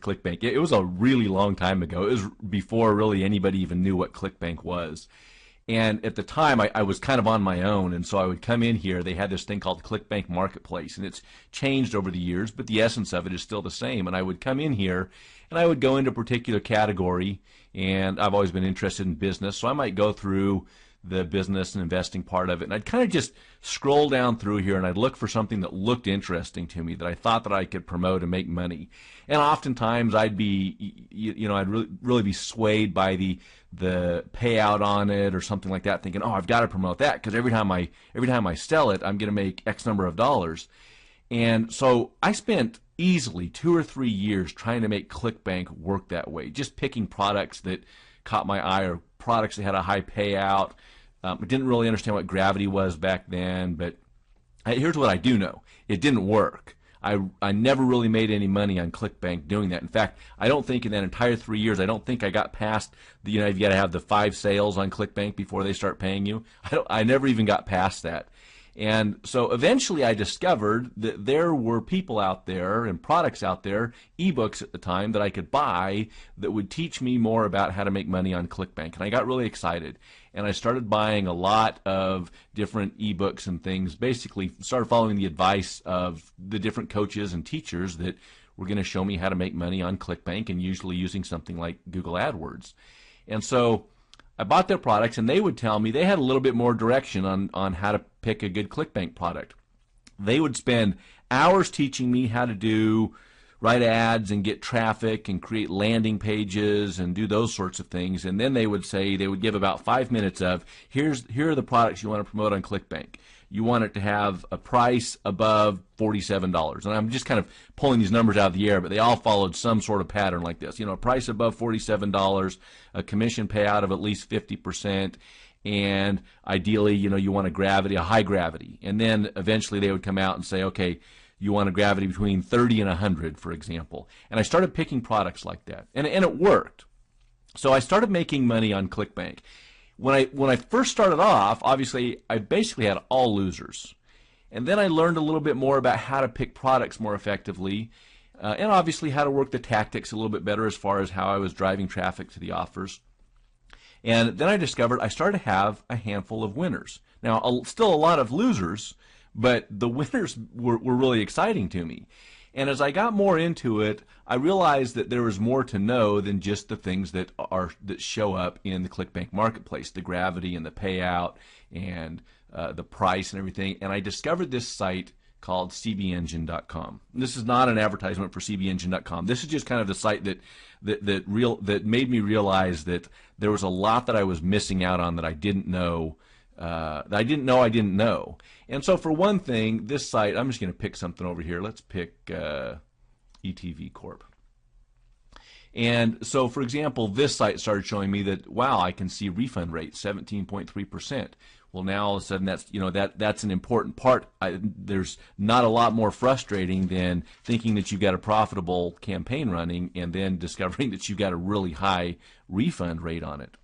Clickbank. It was a really long time ago. It was before really anybody even knew what Clickbank was. And at the time, I was kind of on my own, and so I would come in here. They had this thing called Clickbank Marketplace, and it's changed over the years, but the essence of it is still the same. And I would come in here, and I would go into a particular category, and I've always been interested in business, so I might go through the business and investing part of it, and I'd kind of just scroll down through here, and I'd look for something that looked interesting to me, that I thought that I could promote and make money. And oftentimes I'd be, I'd really be swayed by the payout on it or something like that, thinking, oh, I've got to promote that because every time I sell it, I'm going to make X number of dollars. And so I spent easily 2 or 3 years trying to make Clickbank work that way, just picking products that caught my eye or products that had a high payout. I didn't really understand what gravity was back then, but here's what I do know. It didn't work. I never really made any money on Clickbank doing that. In fact, I don't think in that entire 3 years, I don't think I got past the, you've got to have the 5 sales on Clickbank before they start paying you. I never even got past that. And so eventually I discovered that there were people out there and products out there, ebooks at the time, that I could buy that would teach me more about how to make money on Clickbank. And I got really excited. And I started buying a lot of different ebooks and things, basically started following the advice of the different coaches and teachers that were going to show me how to make money on Clickbank, and usually using something like Google AdWords. And so I bought their products, and they would tell me they had a little bit more direction on how to pick a good Clickbank product. They would spend hours teaching me how to write ads and get traffic and create landing pages and do those sorts of things. And then they would give about 5 minutes of, here are the products you want to promote on Clickbank. You want it to have a price above $47. And I'm just kind of pulling these numbers out of the air, but they all followed some sort of pattern like this. A price above $47, a commission payout of at least 50%, and ideally, you want a high gravity. And then eventually they would come out and say, okay, you want a gravity between 30 and 100, for example. And I started picking products like that, and it worked. So I started making money on Clickbank. When I first started off, obviously, I basically had all losers. And then I learned a little bit more about how to pick products more effectively, and obviously how to work the tactics a little bit better as far as how I was driving traffic to the offers. And then I discovered I started to have a handful of winners. Now, still a lot of losers, but the winners were really exciting to me. And as I got more into it, I realized that there was more to know than just the things that show up in the Clickbank marketplace, the gravity and the payout and the price and everything. And I discovered this site called CBEngine.com. This is not an advertisement for CBEngine.com. This is just kind of the site that made me realize that there was a lot that I was missing out on that I didn't know. I didn't know. And so for one thing, this site, I'm just going to pick something over here. Let's pick ETV Corp. And so, for example, this site started showing me that, wow, I can see refund rate, 17.3%. Well, now all of a sudden that's an important part. There's not a lot more frustrating than thinking that you've got a profitable campaign running and then discovering that you've got a really high refund rate on it.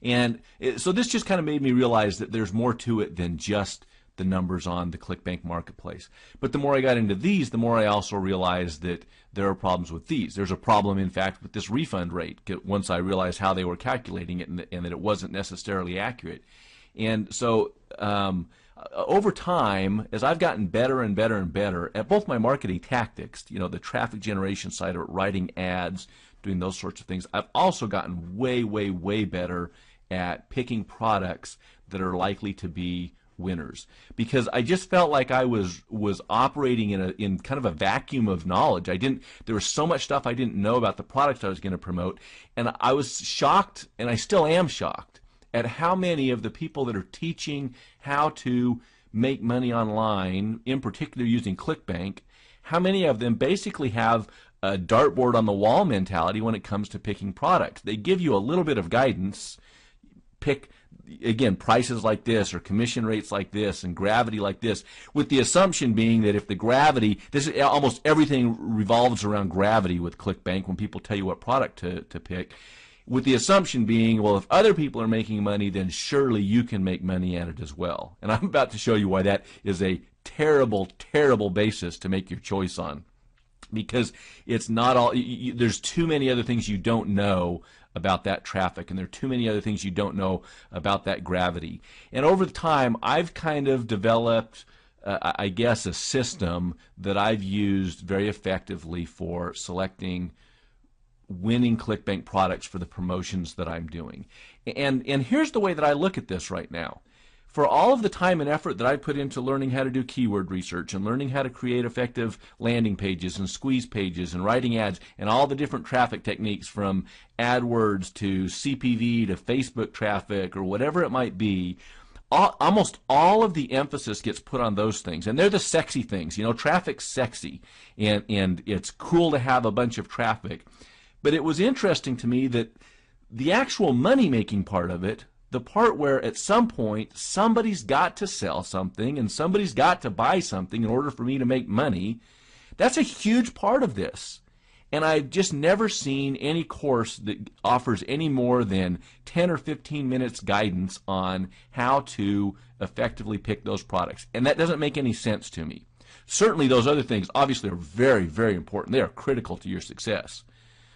And so this just kind of made me realize that there's more to it than just the numbers on the Clickbank marketplace. But the more I got into these, the more I also realized that there are problems with these. There's a problem, in fact, with this refund rate once I realized how they were calculating it and that it wasn't necessarily accurate. And so over time, as I've gotten better and better and better at both my marketing tactics, the traffic generation side of it, writing ads, doing those sorts of things, I've also gotten way, way, way better at picking products that are likely to be winners, because I just felt like I was operating in kind of a vacuum of knowledge. There was so much stuff I didn't know about the products I was going to promote, and I was shocked, and I still am shocked, at how many of the people that are teaching how to make money online, in particular using Clickbank, how many of them basically have a dartboard on the wall mentality when it comes to picking products. They give you a little bit of guidance, pick, again, prices like this or commission rates like this and gravity like this, with the assumption being that if the gravity, almost everything revolves around gravity with Clickbank when people tell you what product to pick, with the assumption being, well, if other people are making money, then surely you can make money at it as well. And I'm about to show you why that is a terrible, terrible basis to make your choice on. because it's not all, there's too many other things you don't know about that traffic, and there are too many other things you don't know about that gravity. And over the time, I've kind of developed, I guess, a system that I've used very effectively for selecting winning ClickBank products for the promotions that I'm doing. And here's the way that I look at this right now. For all of the time and effort that I put into learning how to do keyword research and learning how to create effective landing pages and squeeze pages and writing ads and all the different traffic techniques, from AdWords to CPV to Facebook traffic or whatever it might be, almost all of the emphasis gets put on those things, and they're the sexy things. You know, traffic's sexy, and it's cool to have a bunch of traffic. But it was interesting to me that the actual money-making part of it, the part where at some point somebody's got to sell something and somebody's got to buy something in order for me to make money, that's a huge part of this. And I've just never seen any course that offers any more than 10 or 15 minutes guidance on how to effectively pick those products. And that doesn't make any sense to me. Certainly those other things obviously are very, very important. They are critical to your success.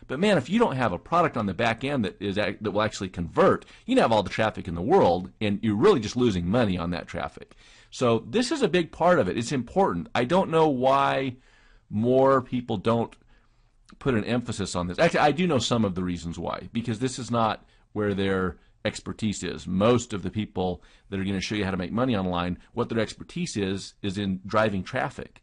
But man, if you don't have a product on the back end that will actually convert, you can have all the traffic in the world, and you're really just losing money on that traffic. So this is a big part of it. It's important. I don't know why more people don't put an emphasis on this. Actually, I do know some of the reasons why, because this is not where their expertise is. Most of the people that are going to show you how to make money online, what their expertise is in driving traffic.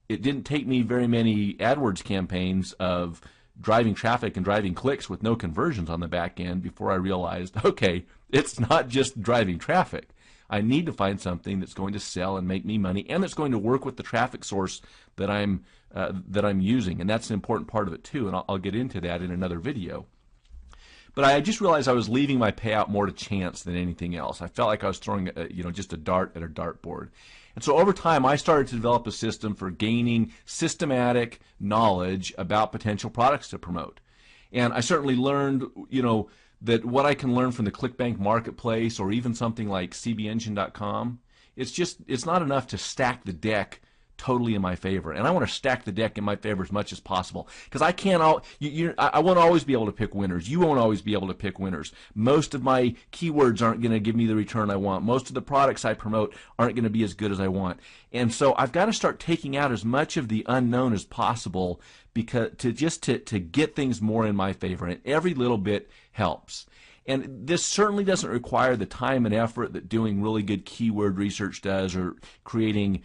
It didn't take me very many AdWords campaigns of driving traffic and driving clicks with no conversions on the back end before I realized, okay, it's not just driving traffic. I need to find something that's going to sell and make me money, and that's going to work with the traffic source that I'm using, and that's an important part of it too, and I'll get into that in another video. But I just realized I was leaving my payout more to chance than anything else. I felt like I was throwing just a dart at a dartboard. And so over time, I started to develop a system for gaining systematic knowledge about potential products to promote. And I certainly learned, that what I can learn from the Clickbank marketplace or even something like CBEngine.com, it's not enough to stack the deck totally in my favor. And I want to stack the deck in my favor as much as possible, because I won't always be able to pick winners. You won't always be able to pick winners. Most of my keywords aren't going to give me the return I want. Most of the products I promote aren't going to be as good as I want. And so I've got to start taking out as much of the unknown as possible, because to get things more in my favor, and every little bit helps. And this certainly doesn't require the time and effort that doing really good keyword research does, or creating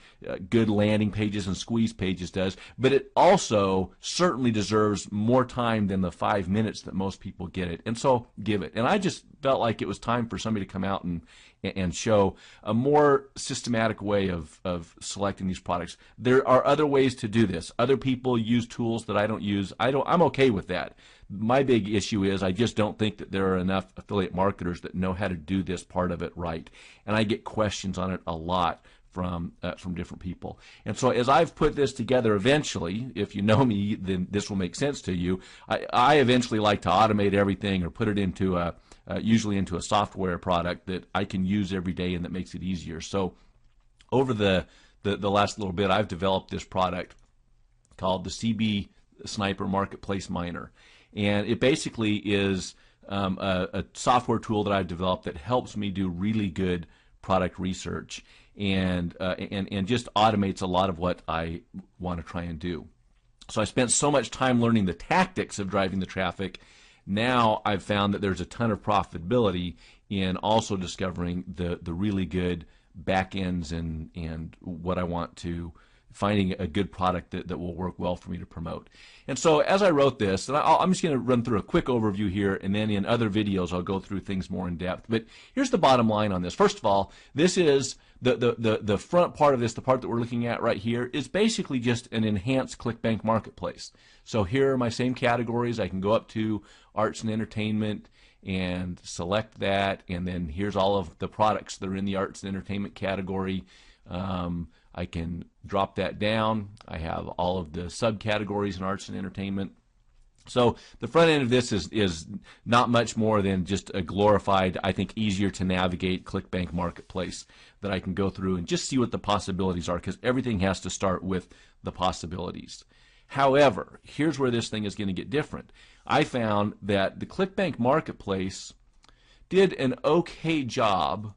good landing pages and squeeze pages does, but it also certainly deserves more time than the 5 minutes that most people get it. And so give it. And I just felt like it was time for somebody to come out and show a more systematic way of selecting these products. There are other ways to do this. Other people use tools that I don't use. I'm okay with that. My big issue is I just don't think that there are enough affiliate marketers that know how to do this part of it right. And I get questions on it a lot from different people. And so as I've put this together, eventually, if you know me, then this will make sense to you. I eventually like to automate everything, or put it into usually into a software product that I can use every day and that makes it easier. So over the last little bit, I've developed this product called the CBSniper Marketplace Miner. And it basically is a software tool that I've developed that helps me do really good product research, and just automates a lot of what I want to try and do. So I spent so much time learning the tactics of driving the traffic. Now I've found that there's a ton of profitability in also discovering the really good back ends and what I want to, finding a good product that will work well for me to promote. And so as I wrote this, and I'm just going to run through a quick overview here, and then in other videos I'll go through things more in depth. But here's the bottom line on this. First of all, this is the front part of this, the part that we're looking at right here, is basically just an enhanced Clickbank marketplace. So here are my same categories. I can go up to arts and entertainment and select that, and then here's all of the products that are in the arts and entertainment category. I can drop that down. I have all of the subcategories in arts and entertainment. So the front end of this is not much more than just a glorified, I think, easier to navigate Clickbank marketplace that I can go through and just see what the possibilities are, because everything has to start with the possibilities. However, here's where this thing is going to get different. I found that the Clickbank Marketplace did an okay job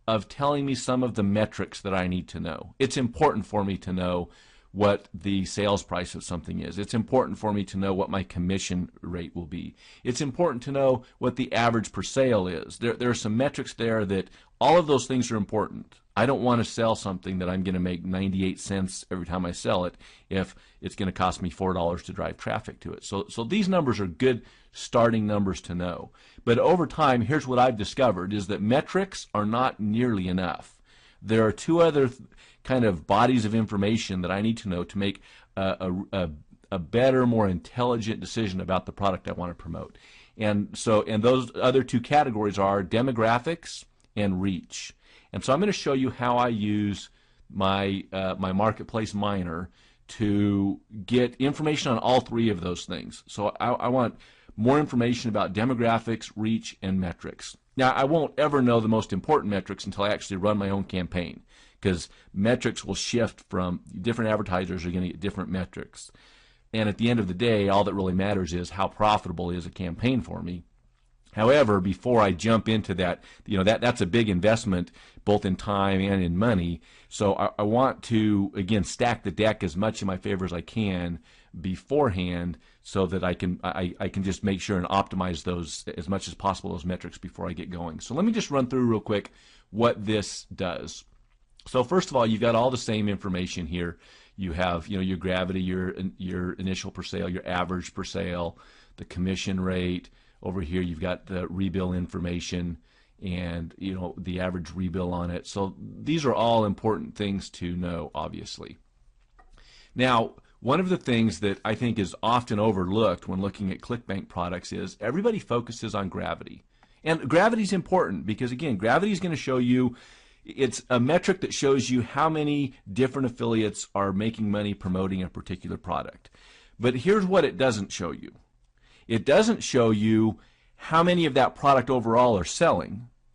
of telling me some of the metrics that I need to know. It's important for me to know what the sales price of something is. It's important for me to know what my commission rate will be. It's important to know what the average per sale is. There are some metrics there that all of those things are important. I don't want to sell something that I'm going to make 98 cents every time I sell it if it's going to cost me $4 to drive traffic to it. So these numbers are good starting numbers to know. But over time, here's what I've discovered is that metrics are not nearly enough. There are two other kind of bodies of information that I need to know to make a better, more intelligent decision about the product I want to promote. And those other two categories are demographics and reach. And so I'm going to show you how I use my marketplace miner to get information on all three of those things. So I want more information about demographics, reach, and metrics. Now, I won't ever know the most important metrics until I actually run my own campaign, because metrics will shift from different advertisers are going to get different metrics. And at the end of the day, all that really matters is how profitable is a campaign for me. However, before I jump into that, that's a big investment both in time and in money. So I want to, again, stack the deck as much in my favor as I can beforehand so that I can just make sure and optimize those as much as possible, those metrics, before I get going. So let me just run through real quick what this does. So first of all, you've got all the same information here. You have, your gravity, your initial per sale, your average per sale, the commission rate. Over here, you've got the rebill information and, the average rebill on it. So these are all important things to know, obviously. Now, one of the things that I think is often overlooked when looking at Clickbank products is everybody focuses on gravity. And gravity is important because, again, gravity is going to show you, it's a metric that shows you how many different affiliates are making money promoting a particular product. But here's what it doesn't show you. It doesn't show you how many of that product overall are selling.